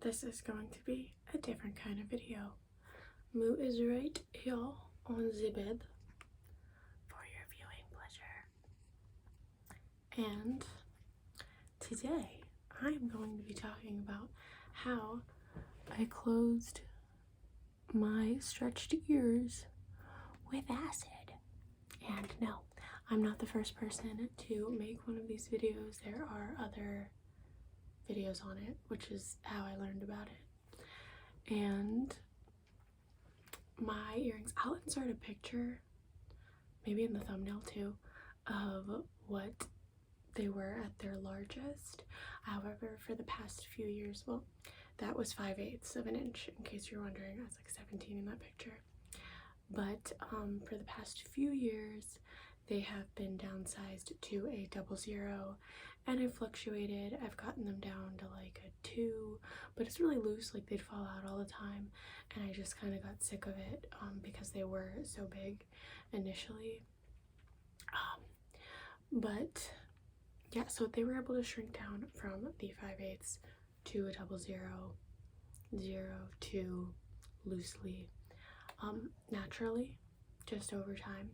this is going to be a different kind of video. Moo is right here on the bed for your viewing pleasure. And today I'm going to be talking about how I closed my stretched ears with acid. And no, I'm not the first person to make one of these videos. There are other videos on it, which is how I learned about it. And my earrings, I'll insert a picture, maybe in the thumbnail too, of what they were at their largest. However, for the past few years, well, that was 5/8 of an inch, in case you're wondering. I was like 17 in that picture. But for the past few years, they have been downsized to a 00, and I've fluctuated. I've gotten them down to like a 2, but it's really loose, like they'd fall out all the time, and I just kind of got sick of it because they were so big initially. But yeah, so they were able to shrink down from the 5/8 to a 00, 0, 2, loosely, naturally, just over time,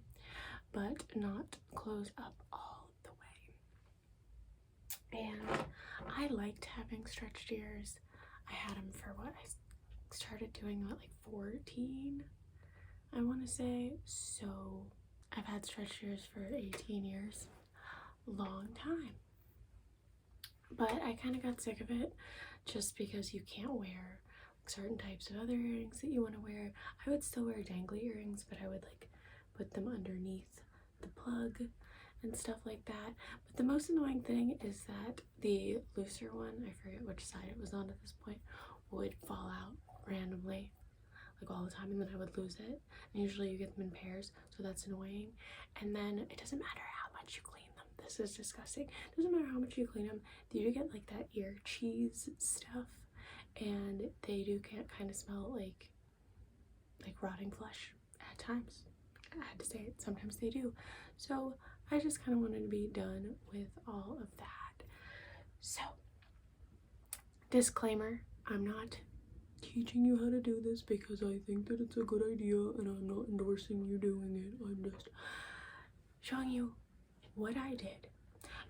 but not close up all the way. And I liked having stretched ears. I had them for what, I started doing what, like 14, I want to say. So I've had stretched ears for 18 years. Long time. But I kind of got sick of it just because you can't wear certain types of other earrings that you want to wear. I would still wear dangly earrings, but I would like put them underneath the plug and stuff like that. But the most annoying thing is that the looser one, I forget which side it was on at this point, would fall out randomly, like all the time, and then I would lose it. And usually you get them in pairs, so that's annoying. And then it doesn't matter how much you clean them. This is disgusting. It doesn't matter how much you clean them, you do get like that ear cheese stuff, and they do kind of smell like rotting flesh at times. I had to say it, sometimes they do. So I just kind of wanted to be done with all of that. So, disclaimer, I'm not teaching you how to do this because I think that it's a good idea, and I'm not endorsing you doing it. I'm just showing you what I did.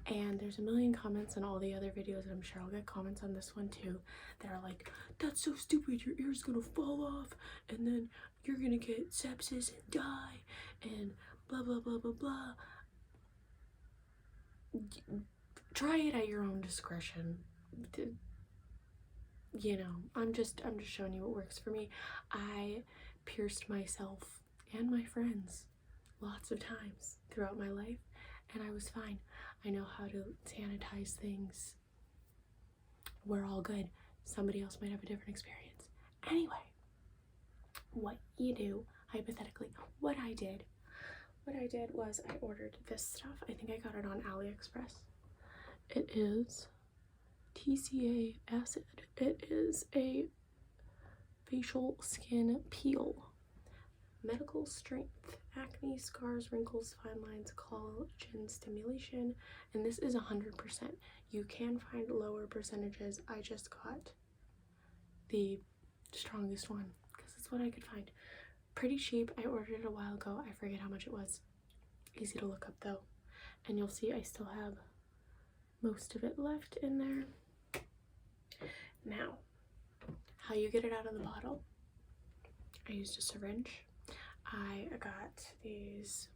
And there's a million comments on all the other videos, and I'm sure I'll get comments on this one too, that are like, that's so stupid, your ear's gonna fall off, and then you're gonna get sepsis and die, and blah blah blah blah blah. Try it at your own discretion. You know, I'm just showing you what works for me. I pierced myself and my friends lots of times throughout my life, and I was fine. I know how to sanitize things. We're all good. Somebody else might have a different experience. Anyway, what you do, hypothetically, what I did was I ordered this stuff. I think I got it on AliExpress. It is TCA acid. It is a facial skin peel. Medical strength, acne, scars, wrinkles, fine lines, collagen stimulation, and this is 100%. You can find lower percentages. I just got the strongest one because it's what I could find. Pretty cheap. I ordered it a while ago. I forget how much it was. Easy to look up though. And you'll see I still have most of it left in there. Now, how you get it out of the bottle. I used a syringe. I got these,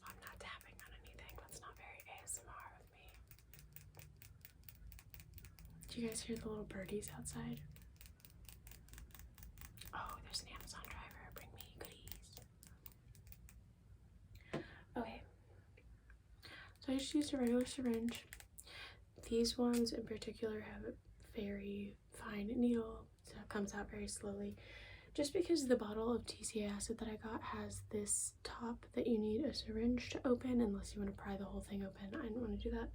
I'm not tapping on anything, that's not very ASMR of me. Do you guys hear the little birdies outside? Oh, there's an Amazon driver, bring me goodies. Okay, so I just used a regular syringe. These ones in particular have a very fine needle, so it comes out very slowly. Just because the bottle of TCA acid that I got has this top that you need a syringe to open, unless you want to pry the whole thing open. I didn't want to do that.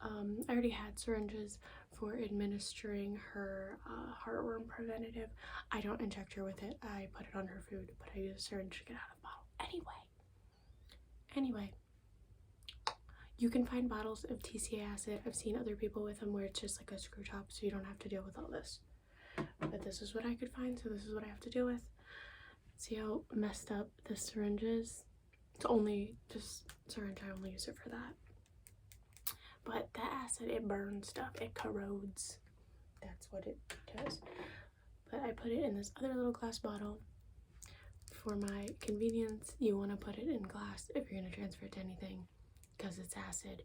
I already had syringes for administering her heartworm preventative. I don't inject her with it. I put it on her food, but I use a syringe to get out of the bottle. Anyway, you can find bottles of TCA acid. I've seen other people with them where it's just like a screw top, so you don't have to deal with all this. but this is what I could find, so this is what I have to deal with. See how messed up this syringe is? It's only this syringe, I only use it for that. But that acid, it burns stuff, it corrodes. That's what it does. But I put it in this other little glass bottle. For my convenience, you want to put it in glass if you're going to transfer it to anything, because it's acid.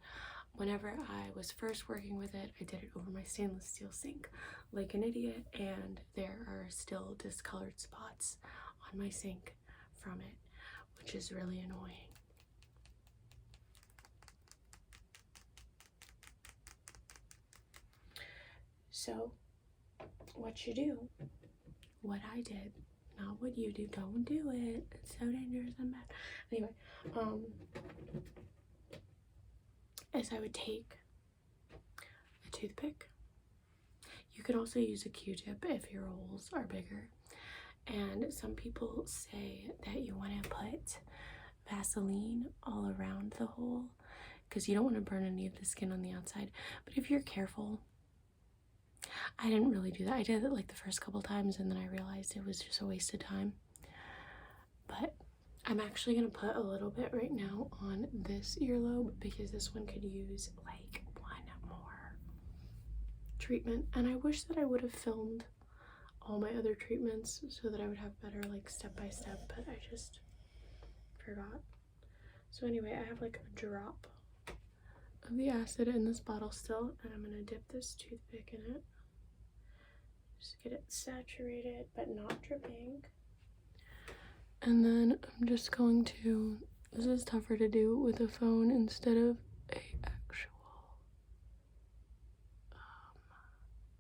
Whenever I was first working with it, I did it over my stainless steel sink like an idiot, and there are still discolored spots on my sink from it, which is really annoying. So what you do, what I did, not what you do, don't do it, it's so dangerous and bad. Anyway, is I would take a toothpick. You could also use a Q-tip if your holes are bigger. And some people say that you want to put Vaseline all around the hole because you don't want to burn any of the skin on the outside. But if you're careful, I didn't really do that. I did it like the first couple times and then I realized it was just a waste of time. But I'm actually going to put a little bit right now on this earlobe because this one could use like one more treatment. And I wish that I would have filmed all my other treatments so that I would have better like step by step, but I just forgot. So anyway, I have like a drop of the acid in this bottle still, and I'm gonna dip this toothpick in it. Just get it saturated but not dripping. And then I'm just going to, this is tougher to do with a phone instead of a actual,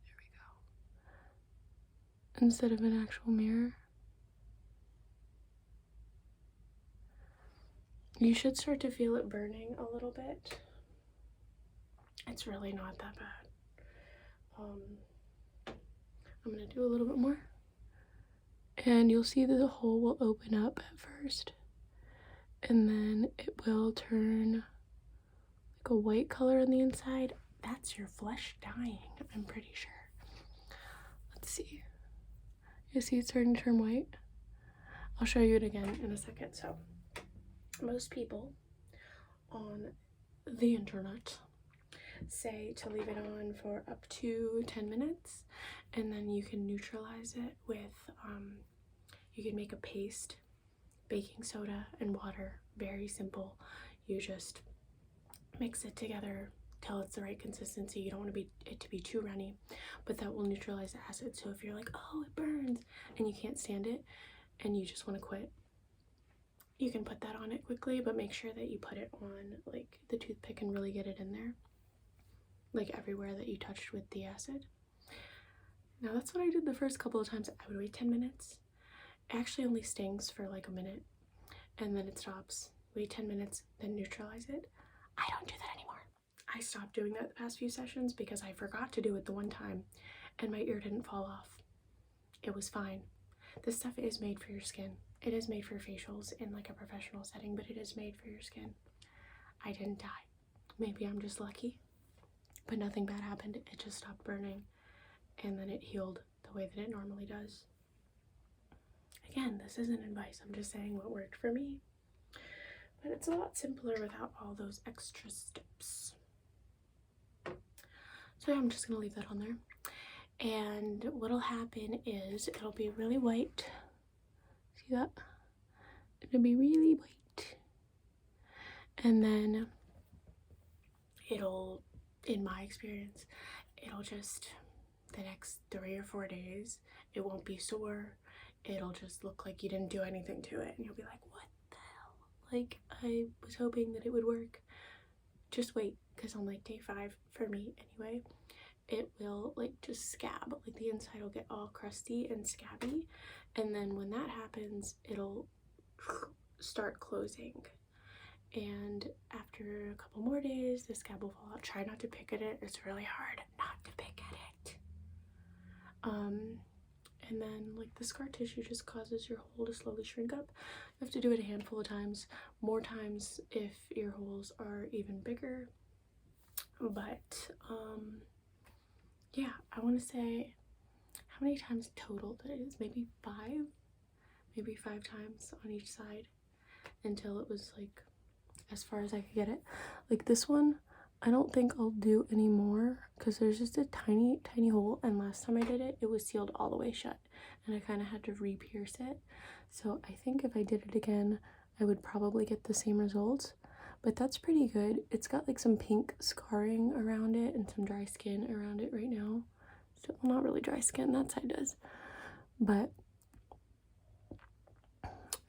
there we go. Instead of an actual mirror. You should start to feel it burning a little bit. It's really not that bad. I'm gonna do a little bit more. And you'll see that the hole will open up at first. And then it will turn like a white color on the inside. That's your flesh dying, I'm pretty sure. Let's see. You see it's starting to turn white? I'll show you it again in a second. So, most people on the internet say to leave it on for up to 10 minutes and then you can neutralize it with you can make a paste, baking soda and water, very simple. You just mix it together till it's the right consistency. You don't want it to be too runny, but that will neutralize the acid. So if you're like, oh, it burns and you can't stand it and you just want to quit, you can put that on it quickly, but make sure that you put it on like the toothpick and really get it in there, like everywhere that you touched with the acid. Now that's what I did the first couple of times. I would wait 10 minutes. It actually only stings for like a minute and then it stops. Wait 10 minutes, then neutralize it. I don't do that anymore. I stopped doing that the past few sessions because I forgot to do it the one time and my ear didn't fall off. It was fine. This stuff is made for your skin. It is made for facials in like a professional setting, but it is made for your skin. I didn't die. Maybe I'm just lucky, but nothing bad happened. It just stopped burning and then it healed the way that it normally does. Again, this isn't advice. I'm just saying what worked for me, but it's a lot simpler without all those extra steps. So I'm just gonna leave that on there. And what'll happen is it'll be really white. See that? It'll be really white. And then it'll, in my experience, it'll just, the next 3 or 4 days, it won't be sore. It'll just look like you didn't do anything to it. And you'll be like, what the hell? Like, I was hoping that it would work. Just wait, because on like day 5, for me anyway, it will like just scab. Like the inside will get all crusty and scabby. And then when that happens, it'll start closing. And after a couple more days, the scab will fall out. Try not to pick at it. It's really hard not to pick at it. And then like the scar tissue just causes your hole to slowly shrink up. You have to do it a handful of times, more times if your holes are even bigger. But yeah, I want to say how many times total did I use? Maybe 5? Maybe 5 times on each side until it was like as far as I could get it. Like this one, I don't think I'll do anymore because there's just a tiny hole, and last time I did it, it was sealed all the way shut and I kind of had to re-pierce it. So I think if I did it again, I would probably get the same results, but that's pretty good. It's got like some pink scarring around it and some dry skin around it right now. So, well, not really dry skin, that side does, but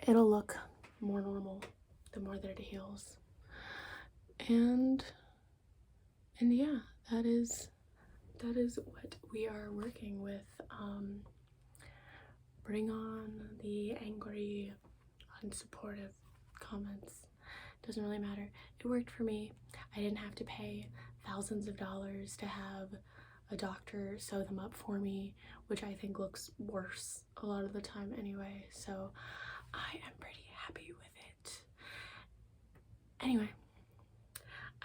it'll look more normal the more that it heals. And yeah, that is what we are working with. Bring on the angry, unsupportive comments. Doesn't really matter. It worked for me. I didn't have to pay thousands of dollars to have a doctor sew them up for me, which I think looks worse a lot of the time anyway, so I am pretty happy with it. Anyway,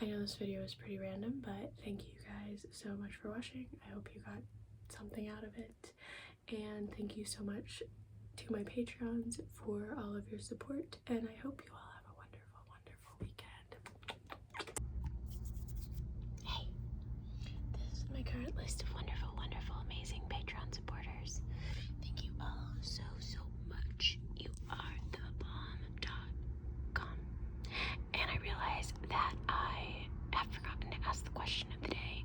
I know this video is pretty random, but thank you guys so much for watching. I hope you got something out of it, and thank you so much to my Patreons for all of your support, and I hope you all have a wonderful, wonderful weekend. Hey, this is my current list of wonderful, wonderful, amazing Patreon supporters. Thank you all so much. You are the bomb.com. And I realized that I have forgotten to ask the question of the day.